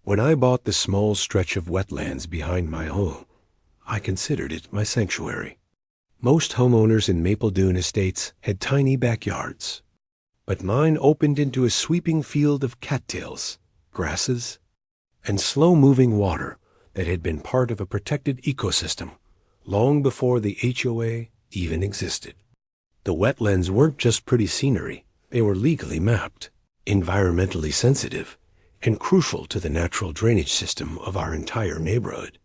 When I bought the small stretch of wetlands behind my home, I considered it my sanctuary. Most homeowners in Maple Dune estates had tiny backyards, but mine opened into a sweeping field of cattails, grasses, and slow-moving water that had been part of a protected ecosystem long before the HOA even existed. The wetlands weren't just pretty scenery, they were legally mapped, environmentally sensitive, and crucial to the natural drainage system of our entire neighborhood.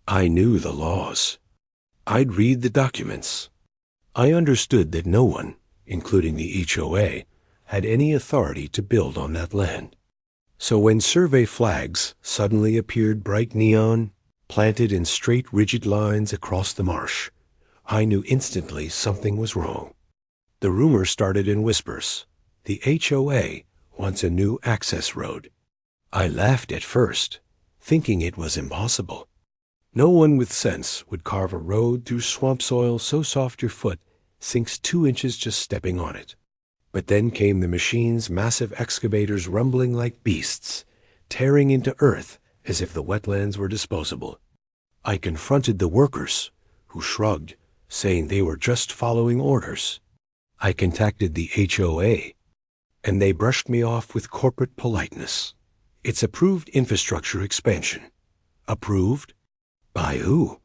I knew the laws. I'd read the documents. I understood that no one, including the HOA, had any authority to build on that land. So when survey flags suddenly appeared bright neon, planted in straight rigid lines across the marsh, I knew instantly something was wrong. The rumor started in whispers. The HOA wants a new access road. I laughed at first, thinking it was impossible. No one with sense would carve a road through swamp soil so soft your foot sinks 2 inches just stepping on it. But then came the machine's massive excavators rumbling like beasts, tearing into earth as if the wetlands were disposable. I confronted the workers, who shrugged, saying they were just following orders. I contacted the HOA, and they brushed me off with corporate politeness. It's approved infrastructure expansion. Approved? By who?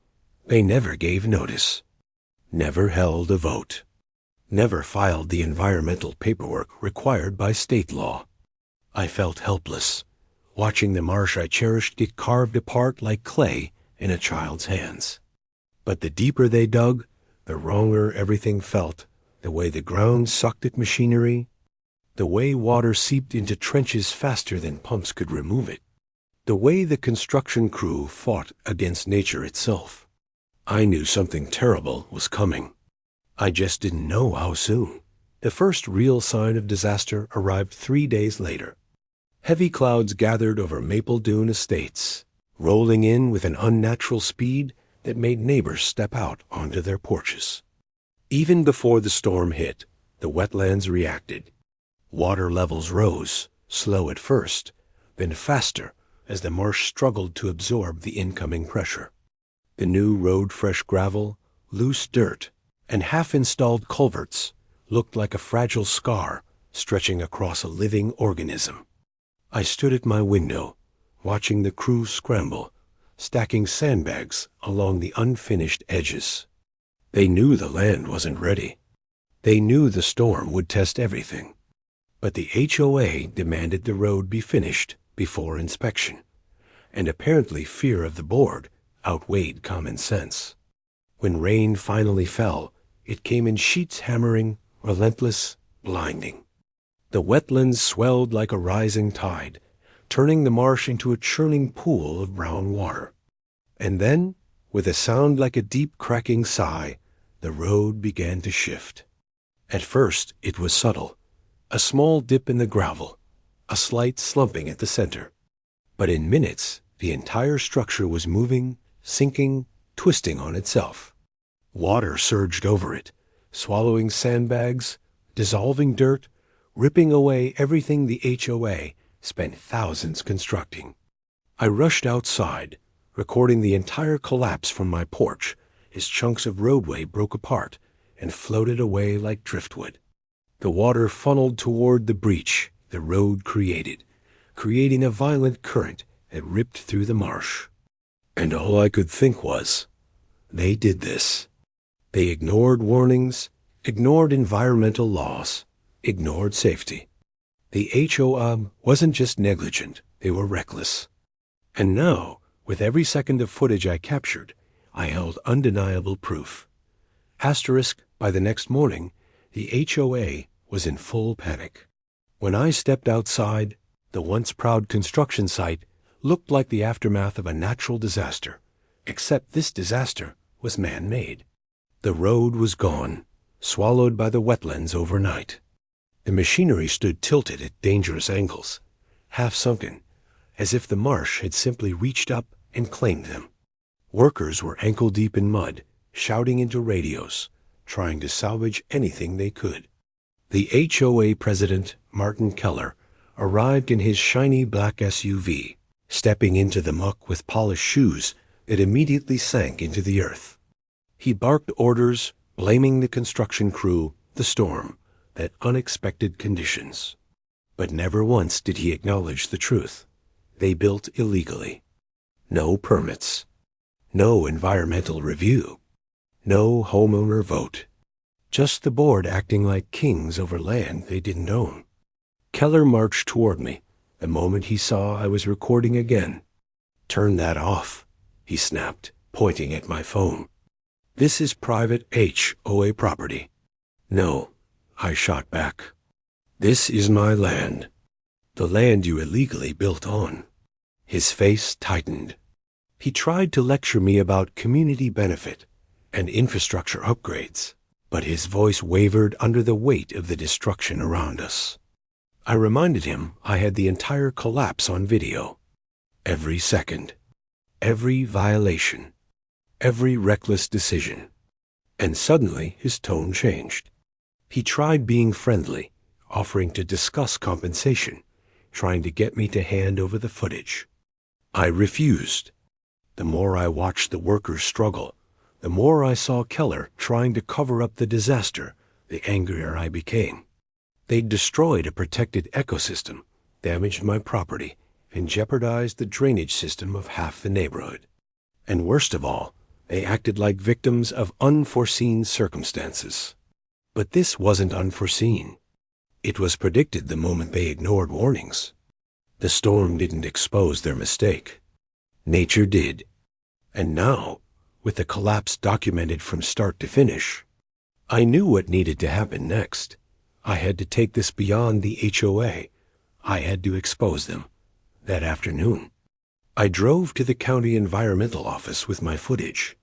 They never gave notice, never held a vote, never filed the environmental paperwork required by state law. I felt helpless, watching the marsh I cherished get carved apart like clay in a child's hands. But the deeper they dug, the wronger everything felt, the way the ground sucked at machinery, the way water seeped into trenches faster than pumps could remove it, the way the construction crew fought against nature itself. I knew something terrible was coming. I just didn't know how soon. The first real sign of disaster arrived 3 days later. Heavy clouds gathered over Maple Dune estates, rolling in with an unnatural speed that made neighbors step out onto their porches. Even before the storm hit, the wetlands reacted. Water levels rose, slow at first, then faster as the marsh struggled to absorb the incoming pressure. The new road, fresh gravel, loose dirt, and half-installed culverts looked like a fragile scar stretching across a living organism. I stood at my window, watching the crew scramble, stacking sandbags along the unfinished edges. They knew the land wasn't ready. They knew the storm would test everything. But the HOA demanded the road be finished before inspection, and apparently fear of the board outweighed common sense. When rain finally fell, it came in sheets hammering, relentless, blinding. The wetlands swelled like a rising tide, turning the marsh into a churning pool of brown water. And then, with a sound like a deep cracking sigh, the road began to shift. At first it was subtle, a small dip in the gravel, a slight slumping at the center. But in minutes, the entire structure was moving, sinking, twisting on itself. Water surged over it, swallowing sandbags, dissolving dirt, ripping away everything the HOA spent thousands constructing. I rushed outside, recording the entire collapse from my porch as chunks of roadway broke apart and floated away like driftwood. The water funneled toward the breach the road created, creating a violent current that ripped through the marsh. And all I could think was, they did this. They ignored warnings, ignored environmental laws, ignored safety. The HOA wasn't just negligent, they were reckless. And now, with every second of footage I captured, I held undeniable proof. Asterisk, by the next morning, the HOA was in full panic. When I stepped outside, the once proud construction site looked like the aftermath of a natural disaster, except this disaster was man-made. The road was gone, swallowed by the wetlands overnight. The machinery stood tilted at dangerous angles, half sunken, as if the marsh had simply reached up and claimed them. Workers were ankle-deep in mud, shouting into radios, trying to salvage anything they could. The HOA president, Martin Keller, arrived in his shiny black SUV, Stepping into the muck with polished shoes, it immediately sank into the earth. He barked orders, blaming the construction crew, the storm, that unexpected conditions. But never once did he acknowledge the truth. They built illegally. No permits. No environmental review. No homeowner vote. Just the board acting like kings over land they didn't own. Keller marched toward me the moment he saw I was recording again. "Turn that off," he snapped, pointing at my phone. "This is private HOA property." "No," I shot back. "This is my land. The land you illegally built on." His face tightened. He tried to lecture me about community benefit and infrastructure upgrades, but his voice wavered under the weight of the destruction around us. I reminded him I had the entire collapse on video. Every second. Every violation. Every reckless decision. And suddenly his tone changed. He tried being friendly, offering to discuss compensation, trying to get me to hand over the footage. I refused. The more I watched the workers struggle, the more I saw Keller trying to cover up the disaster, the angrier I became. They'd destroyed a protected ecosystem, damaged my property, and jeopardized the drainage system of half the neighborhood. And worst of all, they acted like victims of unforeseen circumstances. But this wasn't unforeseen. It was predicted the moment they ignored warnings. The storm didn't expose their mistake. Nature did. And now, with the collapse documented from start to finish, I knew what needed to happen next. I had to take this beyond the HOA. I had to expose them. That afternoon, I drove to the county environmental office with my footage.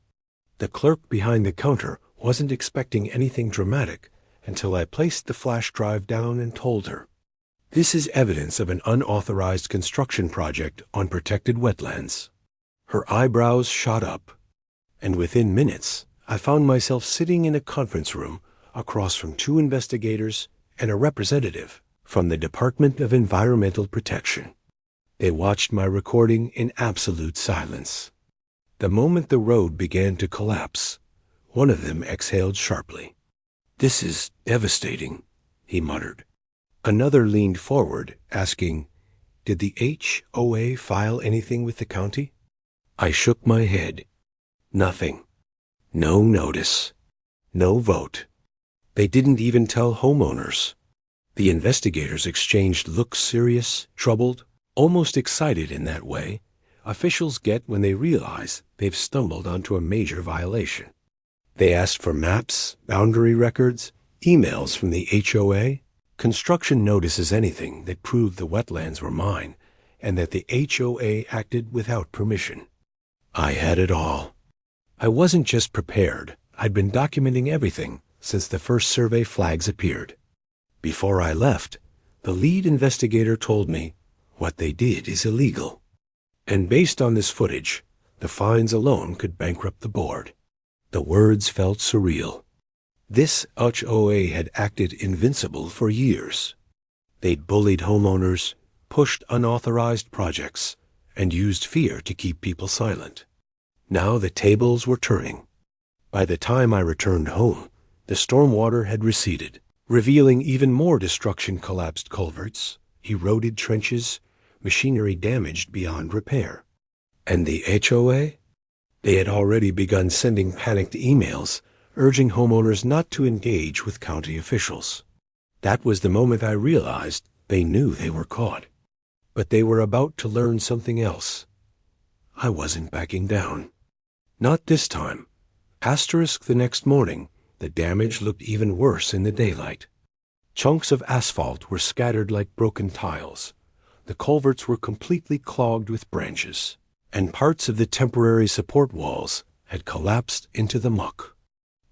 The clerk behind the counter wasn't expecting anything dramatic until I placed the flash drive down and told her, "This is evidence of an unauthorized construction project on protected wetlands." Her eyebrows shot up, and within minutes, I found myself sitting in a conference room across from 2 investigators and a representative from the Department of Environmental Protection. They watched my recording in absolute silence. The moment the road began to collapse, one of them exhaled sharply. "This is devastating," he muttered. Another leaned forward, asking, "Did the HOA file anything with the county?" I shook my head. Nothing. No notice. No vote. They didn't even tell homeowners. The investigators exchanged looks, serious, troubled, almost excited in that way officials get when they realize they've stumbled onto a major violation. They asked for maps, boundary records, emails from the HOA, construction notices, anything that proved the wetlands were mine and that the HOA acted without permission. I had it all. I wasn't just prepared. I'd been documenting everything since the first survey flags appeared. Before I left, the lead investigator told me what they did is illegal. And based on this footage, the fines alone could bankrupt the board. The words felt surreal. This HOA had acted invincible for years. They'd bullied homeowners, pushed unauthorized projects, and used fear to keep people silent. Now the tables were turning. By the time I returned home, the stormwater had receded, revealing even more destruction: collapsed culverts, eroded trenches, machinery damaged beyond repair. And the HOA? They had already begun sending panicked emails, urging homeowners not to engage with county officials. That was the moment I realized they knew they were caught. But they were about to learn something else. I wasn't backing down. Not this time. Asterisk the next morning, the damage looked even worse in the daylight. Chunks of asphalt were scattered like broken tiles. The culverts were completely clogged with branches, and parts of the temporary support walls had collapsed into the muck.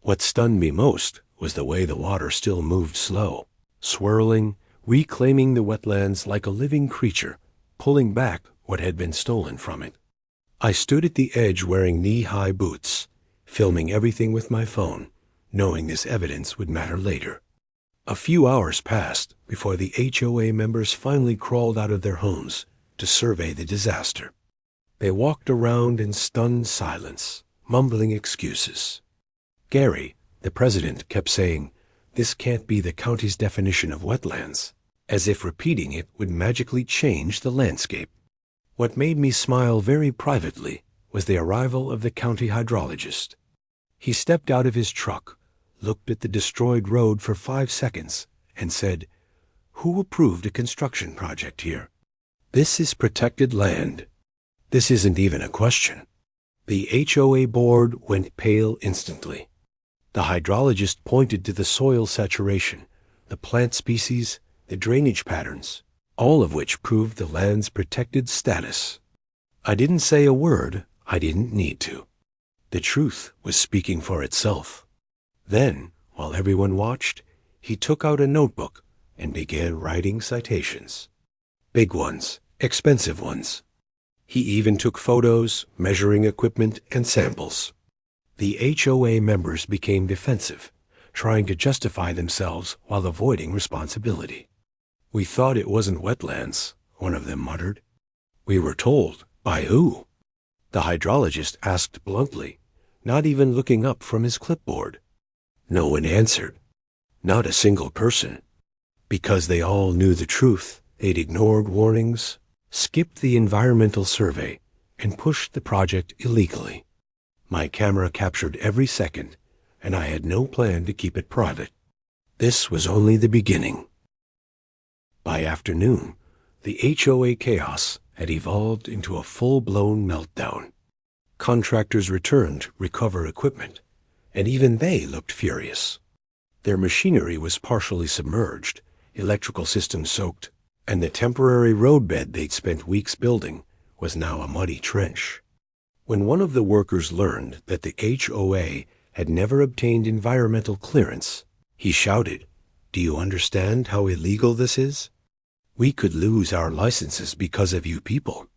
What stunned me most was the way the water still moved slow, swirling, reclaiming the wetlands like a living creature, pulling back what had been stolen from it. I stood at the edge wearing knee-high boots, filming everything with my phone, knowing this evidence would matter later. A few hours passed before the HOA members finally crawled out of their homes to survey the disaster. They walked around in stunned silence, mumbling excuses. Gary, the president, kept saying, "This can't be the county's definition of wetlands," as if repeating it would magically change the landscape. What made me smile very privately was the arrival of the county hydrologist. He stepped out of his truck, looked at the destroyed road for 5 seconds, and said, "Who approved a construction project here? This is protected land. This isn't even a question." The HOA board went pale instantly. The hydrologist pointed to the soil saturation, the plant species, the drainage patterns, all of which proved the land's protected status. I didn't say a word. I didn't need to. The truth was speaking for itself. Then, while everyone watched, he took out a notebook and began writing citations. Big ones, expensive ones. He even took photos, measuring equipment, and samples. The HOA members became defensive, trying to justify themselves while avoiding responsibility. "We thought it wasn't wetlands," one of them muttered. "We were told. By who?" The hydrologist asked bluntly, not even looking up from his clipboard. No one answered. Not a single person. Because they all knew the truth, they'd ignored warnings, skipped the environmental survey, and pushed the project illegally. My camera captured every second, and I had no plan to keep it private. This was only the beginning. By afternoon, the HOA chaos had evolved into a full-blown meltdown. Contractors returned to recover equipment, and even they looked furious. Their machinery was partially submerged, electrical systems soaked, and the temporary roadbed they'd spent weeks building was now a muddy trench. When one of the workers learned that the HOA had never obtained environmental clearance, he shouted, "Do you understand how illegal this is? We could lose our licenses because of you people."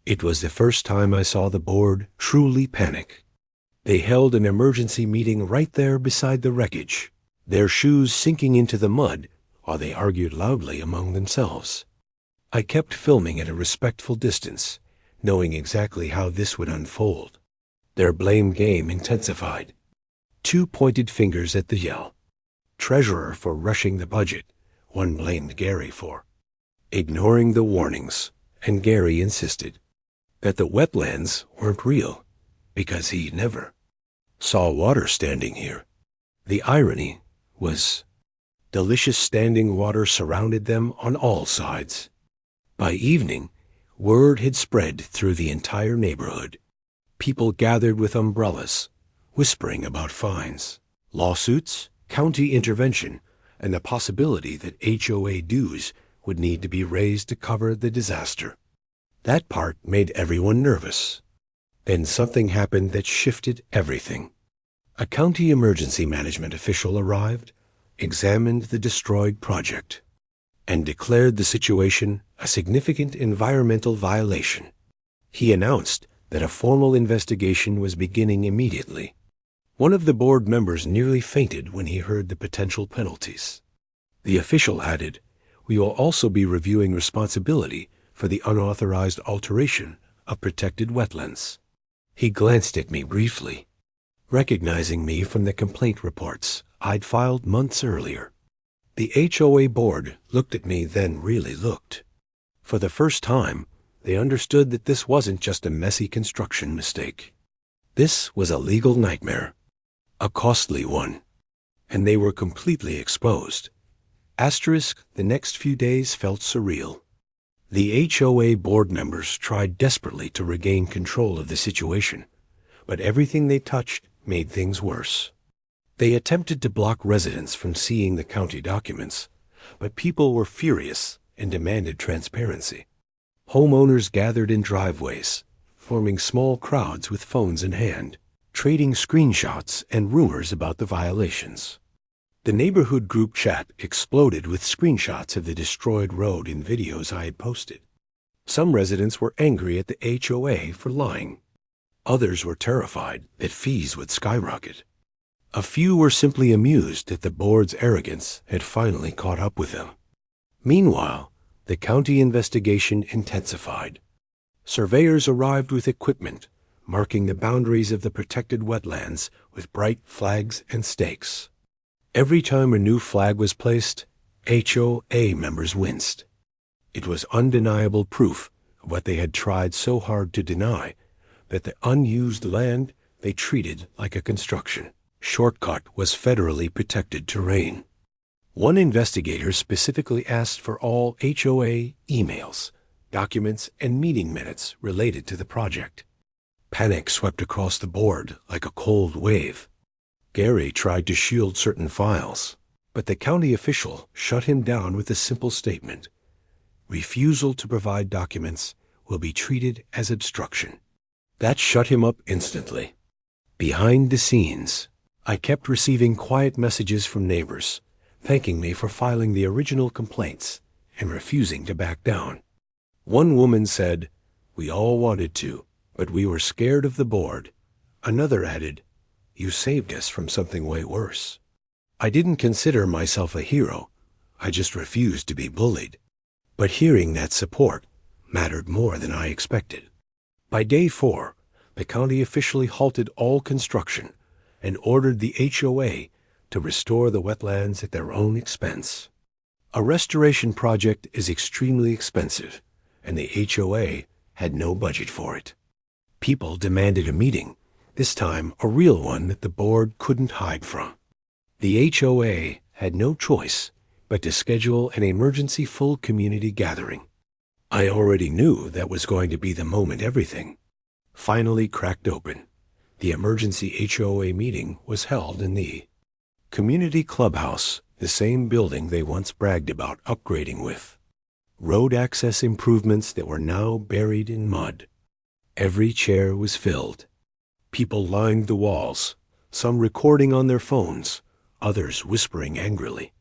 It was the first time I saw the board truly panic. They held an emergency meeting right there beside the wreckage, their shoes sinking into the mud while they argued loudly among themselves. I kept filming at a respectful distance, knowing exactly how this would unfold. Their blame game intensified. 2 pointed fingers at the yell. Treasurer for rushing the budget, one blamed Gary for ignoring the warnings, and Gary insisted that the wetlands weren't real because he never saw water standing here. The irony was delicious standing water surrounded them on all sides. By evening, word had spread through the entire neighborhood. People gathered with umbrellas, whispering about fines, lawsuits, county intervention, and the possibility that HOA dues would need to be raised to cover the disaster. That part made everyone nervous. Then something happened that shifted everything. A county emergency management official arrived, examined the destroyed project, and declared the situation a significant environmental violation. He announced that a formal investigation was beginning immediately. One of the board members nearly fainted when he heard the potential penalties. The official added, "We will also be reviewing responsibility for the unauthorized alteration of protected wetlands." He glanced at me briefly, recognizing me from the complaint reports I'd filed months earlier. The HOA board looked at me, then really looked. For the first time, they understood that this wasn't just a messy construction mistake. This was a legal nightmare, a costly one, and they were completely exposed. Asterisk, the next few days felt surreal. The HOA board members tried desperately to regain control of the situation, but everything they touched made things worse. They attempted to block residents from seeing the county documents, but people were furious and demanded transparency. Homeowners gathered in driveways, forming small crowds with phones in hand, trading screenshots and rumors about the violations. The neighborhood group chat exploded with screenshots of the destroyed road and videos I had posted. Some residents were angry at the HOA for lying. Others were terrified that fees would skyrocket. A few were simply amused that the board's arrogance had finally caught up with them. Meanwhile, The county investigation intensified. Surveyors arrived with equipment, marking the boundaries of the protected wetlands with bright flags and stakes. Every time a new flag was placed, HOA members winced. It was undeniable proof of what they had tried so hard to deny, that the unused land they treated like a construction shortcut was federally protected terrain. One investigator specifically asked for all HOA emails, documents, and meeting minutes related to the project. Panic swept across the board like a cold wave. Gary tried to shield certain files, but the county official shut him down with a simple statement: refusal to provide documents will be treated as obstruction. That shut him up instantly. Behind the scenes, I kept receiving quiet messages from neighbors, thanking me for filing the original complaints and refusing to back down. One woman said, "We all wanted to, but we were scared of the board." Another added, "You saved us from something way worse." I didn't consider myself a hero. I just refused to be bullied. But hearing that support mattered more than I expected. By day 4, the county officially halted all construction and ordered the HOA to restore the wetlands at their own expense. A restoration project is extremely expensive, and the HOA had no budget for it. People demanded a meeting, this time a real one that the board couldn't hide from. The HOA had no choice but to schedule an emergency full community gathering. I already knew that was going to be the moment everything finally cracked open. The emergency HOA meeting was held in the community clubhouse, the same building they once bragged about upgrading with. Road access improvements that were now buried in mud. Every chair was filled. People lined the walls, some recording on their phones, others whispering angrily.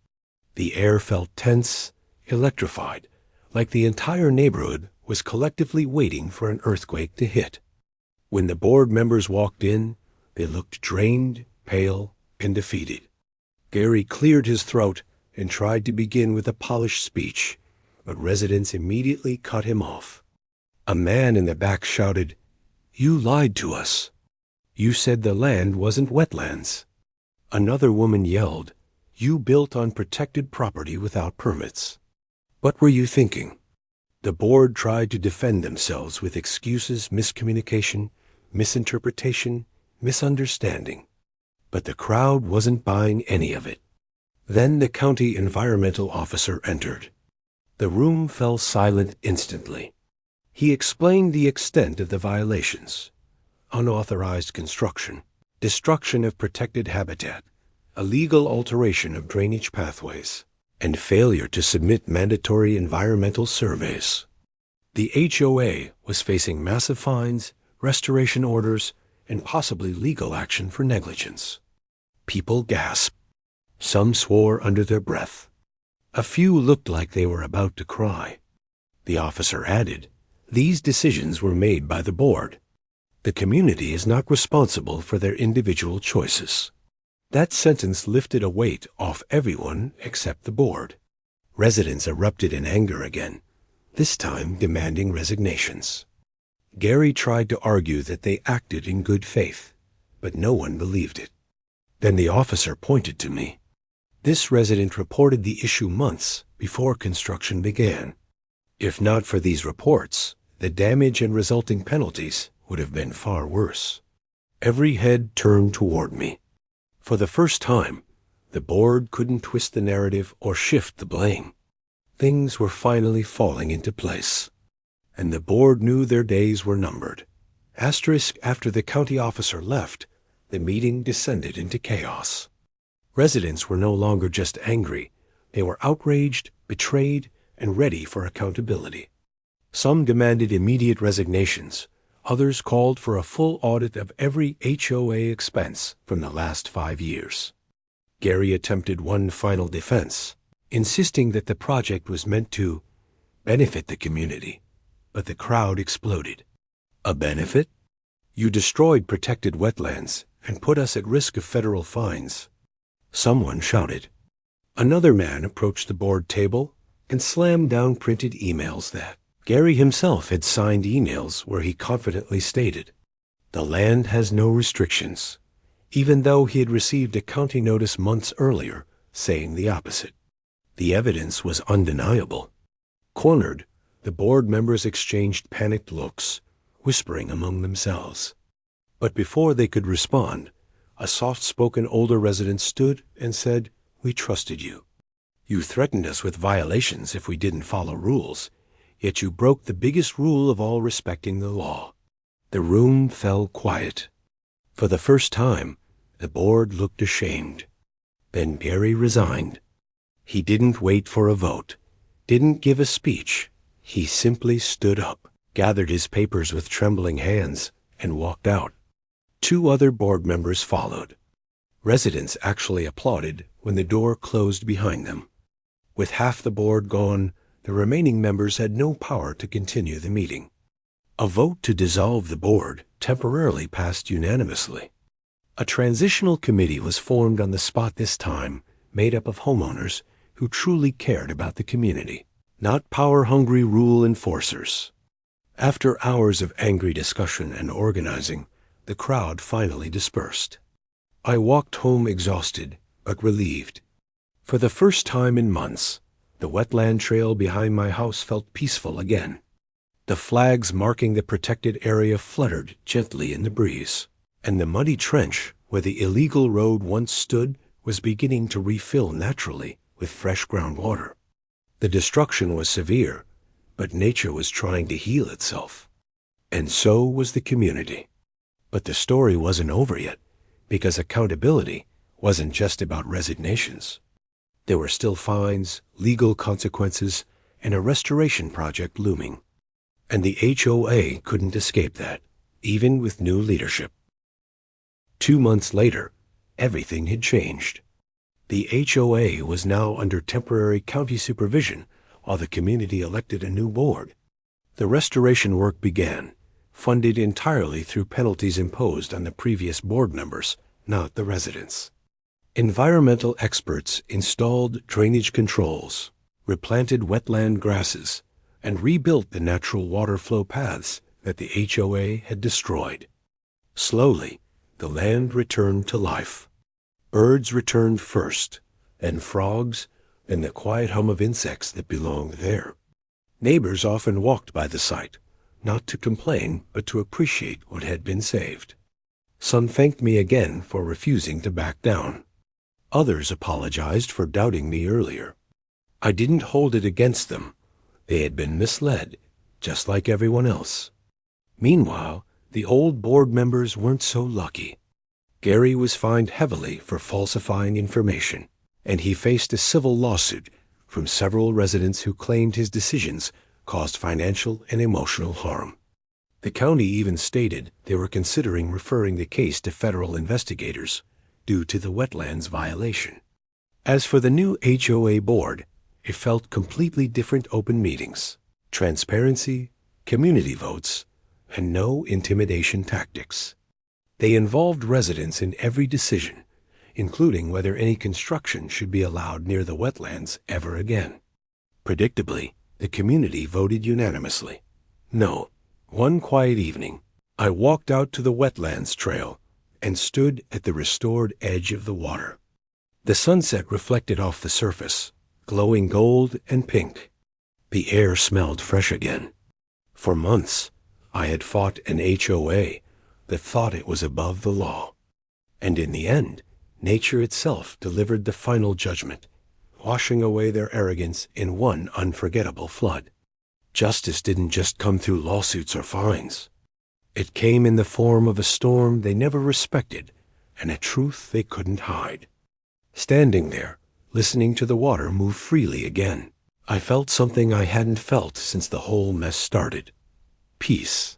The air felt tense, electrified, like the entire neighborhood was collectively waiting for an earthquake to hit. When the board members walked in, they looked drained, pale, and defeated. Gary cleared his throat and tried to begin with a polished speech, but residents immediately cut him off. A man in the back shouted, "You lied to us. You said the land wasn't wetlands." Another woman yelled, "You built on protected property without permits." What were you thinking? The board tried to defend themselves with excuses, miscommunication, misinterpretation, misunderstanding. But the crowd wasn't buying any of it. Then the county environmental officer entered. The room fell silent instantly. He explained the extent of the violations: unauthorized construction, destruction of protected habitat, illegal alteration of drainage pathways, and failure to submit mandatory environmental surveys. The HOA was facing massive fines, restoration orders, and possibly legal action for negligence. People gasped. Some swore under their breath. A few looked like they were about to cry. The officer added, "These decisions were made by the board. The community is not responsible for their individual choices." That sentence lifted a weight off everyone except the board. Residents erupted in anger again, this time demanding resignations. Gary tried to argue that they acted in good faith, but no one believed it. Then the officer pointed to me. This resident reported the issue months before construction began. If not for these reports, the damage and resulting penalties would have been far worse. Every head turned toward me. For the first time, the board couldn't twist the narrative or shift the blame. Things were finally falling into place. And the board knew their days were numbered. Asterisk after the county officer left, the meeting descended into chaos. Residents were no longer just angry. They were outraged, betrayed, and ready for accountability. Some demanded immediate resignations. Others called for a full audit of every HOA expense from the last 5 years. Gary attempted one final defense, insisting that the project was meant to benefit the community. But the crowd exploded. "A benefit? You destroyed protected wetlands and put us at risk of federal fines." Someone shouted. Another man approached the board table, and slammed down printed emails that Gary himself had signed emails where he confidently stated, "The land has no restrictions," even though he had received a county notice months earlier saying the opposite. The evidence was undeniable. Cornered, the board members exchanged panicked looks, whispering among themselves. But before they could respond, a soft-spoken older resident stood and said, "We trusted you. You threatened us with violations if we didn't follow rules, yet you broke the biggest rule of all, respecting the law." The room fell quiet. For the first time, the board looked ashamed. Then Gary resigned. He didn't wait for a vote, didn't give a speech. He simply stood up, gathered his papers with trembling hands, and walked out. 2 other board members followed. Residents actually applauded when the door closed behind them. With half the board gone, the remaining members had no power to continue the meeting. A vote to dissolve the board temporarily passed unanimously. A transitional committee was formed on the spot this time, made up of homeowners who truly cared about the community, not power-hungry rule enforcers. After hours of angry discussion and organizing, the crowd finally dispersed. I walked home exhausted, but relieved. For the first time in months, the wetland trail behind my house felt peaceful again. The flags marking the protected area fluttered gently in the breeze, and the muddy trench where the illegal road once stood was beginning to refill naturally with fresh groundwater. The destruction was severe, but nature was trying to heal itself. And so was the community. But the story wasn't over yet, because accountability wasn't just about resignations. There were still fines, legal consequences, and a restoration project looming. And the HOA couldn't escape that, even with new leadership. 2 months later, everything had changed. The HOA was now under temporary county supervision while the community elected a new board. The restoration work began, funded entirely through penalties imposed on the previous board members, not the residents. Environmental experts installed drainage controls, replanted wetland grasses, and rebuilt the natural water flow paths that the HOA had destroyed. Slowly, the land returned to life. Birds returned first, and frogs, and the quiet hum of insects that belonged there. Neighbors often walked by the site, not to complain, but to appreciate what had been saved. Some thanked me again for refusing to back down. Others apologized for doubting me earlier. I didn't hold it against them. They had been misled, just like everyone else. Meanwhile, the old board members weren't so lucky. Gary was fined heavily for falsifying information, and he faced a civil lawsuit from several residents who claimed his decisions caused financial and emotional harm. The county even stated they were considering referring the case to federal investigators due to the wetlands violation. As for the new HOA board, it felt completely different: open meetings, transparency, community votes, and no intimidation tactics. They involved residents in every decision, including whether any construction should be allowed near the wetlands ever again. Predictably, the community voted unanimously. No. One quiet evening, I walked out to the wetlands trail and stood at the restored edge of the water. The sunset reflected off the surface, glowing gold and pink. The air smelled fresh again. For months, I had fought an HOA that thought it was above the law. And in the end, nature itself delivered the final judgment, washing away their arrogance in one unforgettable flood. Justice didn't just come through lawsuits or fines. It came in the form of a storm they never respected and a truth they couldn't hide. Standing there, listening to the water move freely again, I felt something I hadn't felt since the whole mess started: peace.